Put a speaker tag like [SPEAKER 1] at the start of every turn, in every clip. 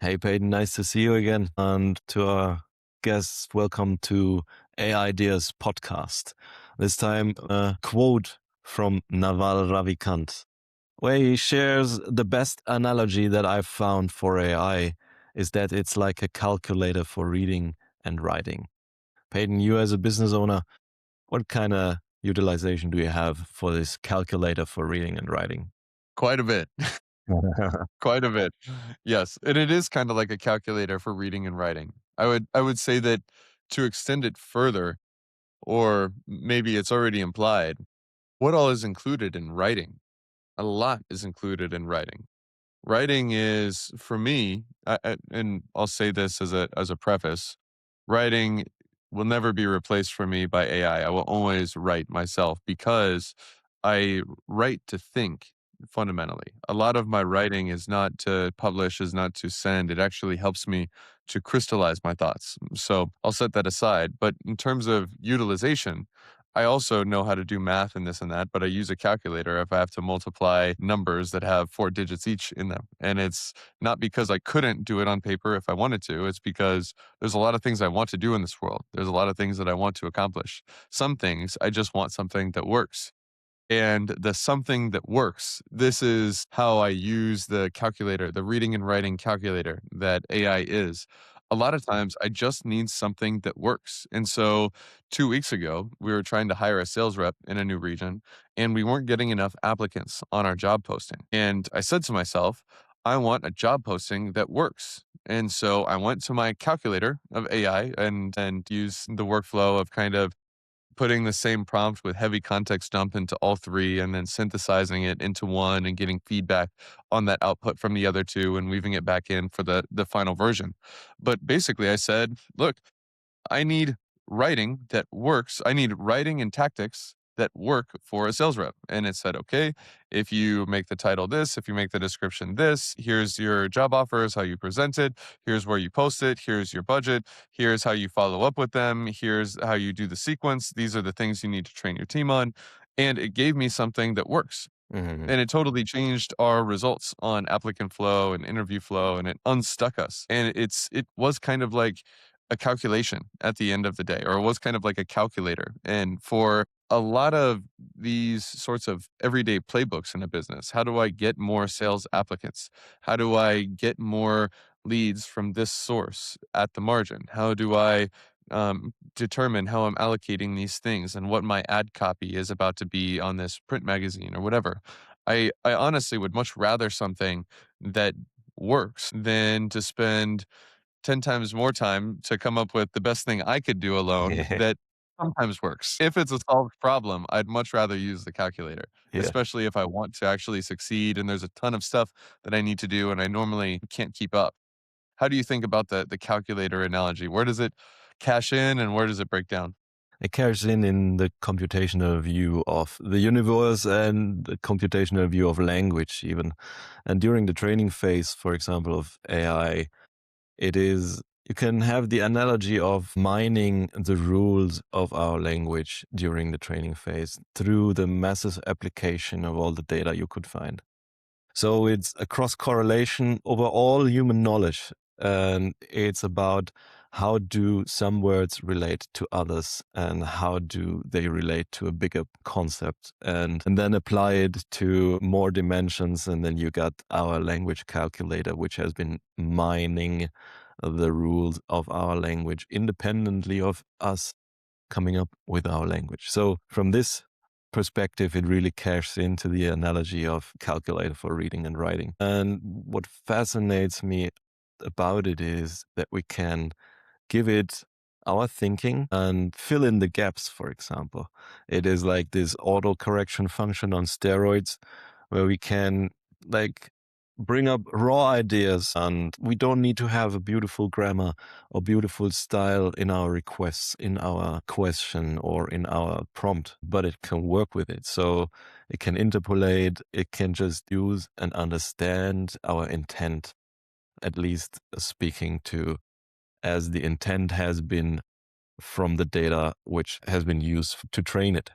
[SPEAKER 1] Hey, Peyton, nice to see you again. And to our guests, welcome to AIDEAS Podcast. This time, a quote from Naval Ravikant, where he shares the best analogy that I've found for AI is that it's like a calculator for reading and writing. Peyton, you as a business owner, what kind of utilization do you have for this calculator for reading and writing?
[SPEAKER 2] Quite a bit. Quite a bit. Yes, and it is kinda like a calculator for reading and writing. I would say that to extend it further, or maybe it's already implied, what all is included in writing? A lot is included in writing. Writing is, for me, and I'll say this as a preface, writing will never be replaced for me by AI. I will always write myself because I write to think fundamentally. A lot of my writing is not to publish, is not to send. It actually helps me to crystallize my thoughts. So I'll set that aside. But in terms of utilization, I also know how to do math and this and that, but I use a calculator if I have to multiply numbers that have 4 digits each in them. And it's not because I couldn't do it on paper if I wanted to. It's because there's a lot of things I want to do in this world. There's a lot of things that I want to accomplish. Some things I just want something that works. And the something that works, this is how I use the calculator, the reading and writing calculator that AI is. A lot of times I just need something that works. And so 2 weeks ago, we were trying to hire a sales rep in a new region, and we weren't getting enough applicants on our job posting. And I said to myself, I want a job posting that works. And so I went to my calculator of AI and used the workflow of kind of putting the same prompt with heavy context dump into all three and then synthesizing it into one and getting feedback on that output from the other two and weaving it back in for the final version. But basically I said, look, I need writing that works. I need writing and tactics that work for a sales rep. And it said, okay, if you make the title this, if you make the description this, here's your job offer, here's how you present it, here's where you post it, here's your budget, here's how you follow up with them, here's how you do the sequence. These are the things you need to train your team on. And it gave me something that works.
[SPEAKER 1] Mhm.
[SPEAKER 2] And it totally changed our results on applicant flow and interview flow, and it unstuck us. And it was kind of like a calculation at the end of the day, or it was kind of like a calculator. And for a lot of these sorts of everyday playbooks in a business, how do I get more sales applicants? How do I get more leads from this source at the margin? How do I determine how I'm allocating these things and what my ad copy is about to be on this print magazine or whatever? I honestly would much rather something that works than to spend 10 times more time to come up with the best thing I could do alone that sometimes works. If it's a solved problem, I'd much rather use the calculator,
[SPEAKER 1] Yeah.
[SPEAKER 2] especially if I want to actually succeed and there's a ton of stuff that I need to do and I normally can't keep up. How do you think about the calculator analogy? Where does it cash in and where does it break down?
[SPEAKER 1] It carries in the computational view of the universe and the computational view of language, even. And during the training phase, for example, of AI, it is, you can have the analogy of mining the rules of our language during the training phase through the massive application of all the data you could find. So it's a cross correlation over all human knowledge. And it's about how do some words relate to others and how do they relate to a bigger concept and then apply it to more dimensions. And then you got our language calculator, which has been mining the rules of our language independently of us coming up with our language. So from this perspective, it really cashes into the analogy of calculator for reading and writing. And what fascinates me about it is that we can give it our thinking and fill in the gaps, for example. It is like this auto correction function on steroids where we can like bring up raw ideas and we don't need to have a beautiful grammar or beautiful style in our requests, in our question or in our prompt, but it can work with it. So it can interpolate, it can just use and understand our intent, at least speaking to as the intent has been from the data which has been used to train it.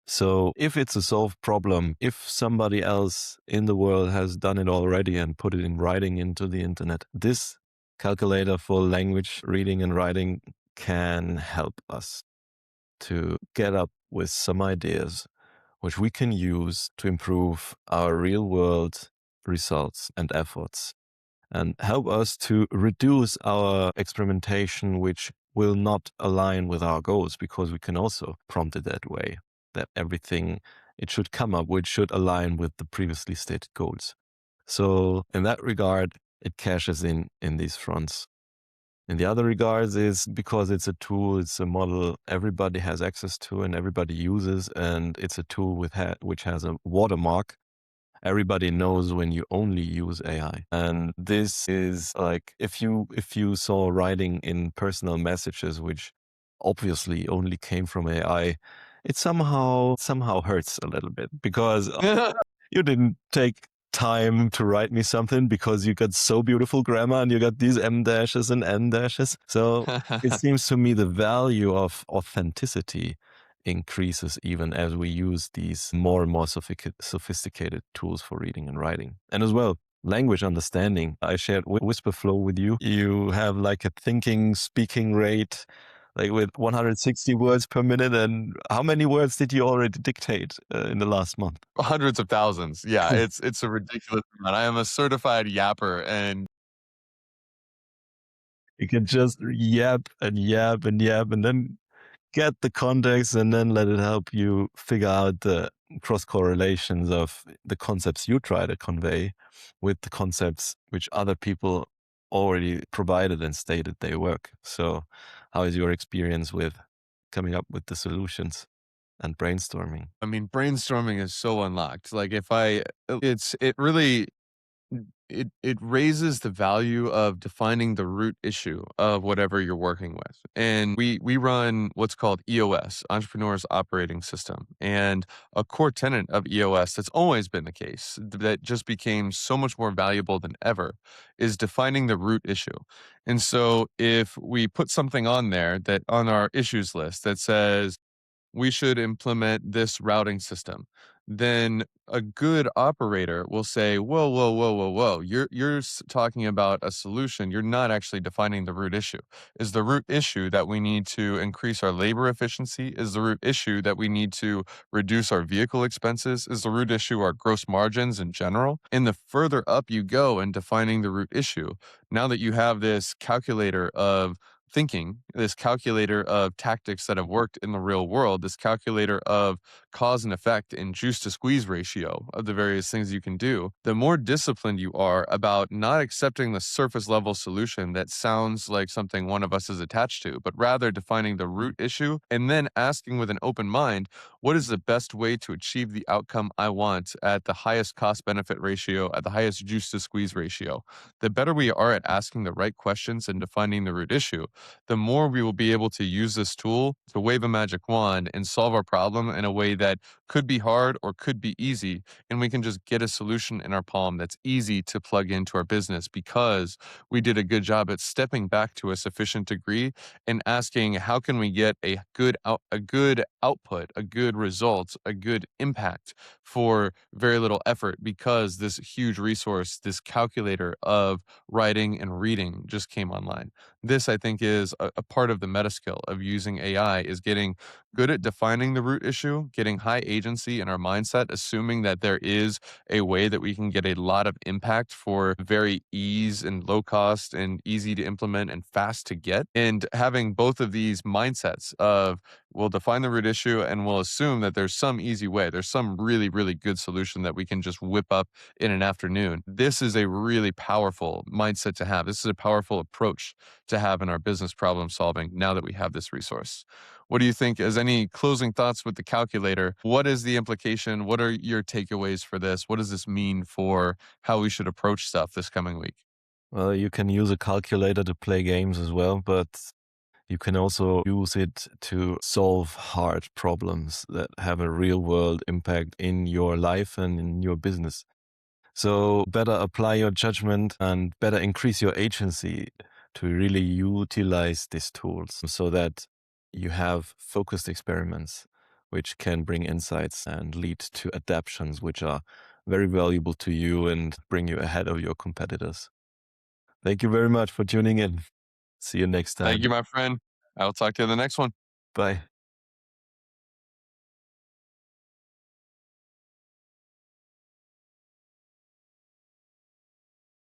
[SPEAKER 1] So if it's a solved problem, if somebody else in the world has done it already and put it in writing into the internet, this calculator for language reading and writing can help us to get up with some ideas which we can use to improve our real world results and efforts and help us to reduce our experimentation, which will not align with our goals, because we can also prompt it that way, that everything it should come up which should align with the previously stated goals. So in that regard, it cashes in these fronts. In the other regards is because it's a tool, it's a model everybody has access to and everybody uses, and it's a tool which has a watermark. Everybody knows when you only use AI. And this is like if you saw writing in personal messages which obviously only came from AI, it somehow hurts a little bit because you didn't take time to write me something because you got so beautiful grammar and you got these M dashes and N dashes. So it seems to me the value of authenticity increases even as we use these more and more sophisticated tools for reading and writing. And as well, language understanding. I shared Whisperflow with you. You have like a thinking, speaking rate like with 160 words per minute. And how many words did you already dictate in the last month?
[SPEAKER 2] Hundreds of thousands. Yeah, it's a ridiculous amount. I am a certified yapper, and
[SPEAKER 1] You can just yap and yap and yap and then get the context and then let it help you figure out the cross correlations of the concepts you try to convey with the concepts which other people already provided and stated they work. So how is your experience with coming up with the solutions and brainstorming?
[SPEAKER 2] I mean, brainstorming is so unlocked. Like if I it really it raises the value of defining the root issue of whatever you're working with. And we run what's called EOS, Entrepreneur's Operating System. And a core tenet of EOS that's always been the case, that just became so much more valuable than ever, is defining the root issue. And so if we put something on there that on our issues list that says we should implement this routing system, then a good operator will say, whoa, whoa, whoa, whoa, whoa. You're talking about a solution. You're not actually defining the root issue. Is the root issue that we need to increase our labor efficiency? Is the root issue that we need to reduce our vehicle expenses? Is the root issue our gross margins in general? And the further up you go in defining the root issue, now that you have this calculator of thinking, this calculator of tactics that have worked in the real world, this calculator of cause and effect and juice to squeeze ratio of the various things you can do, the more disciplined you are about not accepting the surface level solution that sounds like something one of us is attached to, but rather defining the root issue and then asking with an open mind, what is the best way to achieve the outcome I want at the highest cost benefit ratio, at the highest juice to squeeze ratio? The better we are at asking the right questions and defining the root issue, the more we will be able to use this tool to wave a magic wand and solve our problem in a way that could be hard or could be easy. And we can just get a solution in our palm that's easy to plug into our business because we did a good job at stepping back to a sufficient degree and asking, how can we get a good output, a good result, a good impact for very little effort, because this huge resource, this calculator of writing and reading just came online. This, I think, is a part of the meta skill of using AI, is getting good at defining the root issue, getting high agency in our mindset, assuming that there is a way that we can get a lot of impact for very ease and low cost and easy to implement and fast to get. And having both of these mindsets of, we'll define the root issue and we'll assume that there's some easy way, there's some really, really good solution that we can just whip up in an afternoon. This is a really powerful mindset to have. This is a powerful approach to have in our business problem solving now that we have this resource. What do you think? As any closing thoughts with the calculator? What is the implication? What are your takeaways for this? What does this mean for how we should approach stuff this coming week?
[SPEAKER 1] Well, you can use a calculator to play games as well, but you can also use it to solve hard problems that have a real world impact in your life and in your business. So better apply your judgment and better increase your agency to really utilize these tools so that you have focused experiments which can bring insights and lead to adaptations which are very valuable to you and bring you ahead of your competitors. Thank you very much for tuning in. See you next
[SPEAKER 2] Thank
[SPEAKER 1] time.
[SPEAKER 2] you, my friend. I will talk to you in the next one.
[SPEAKER 1] Bye.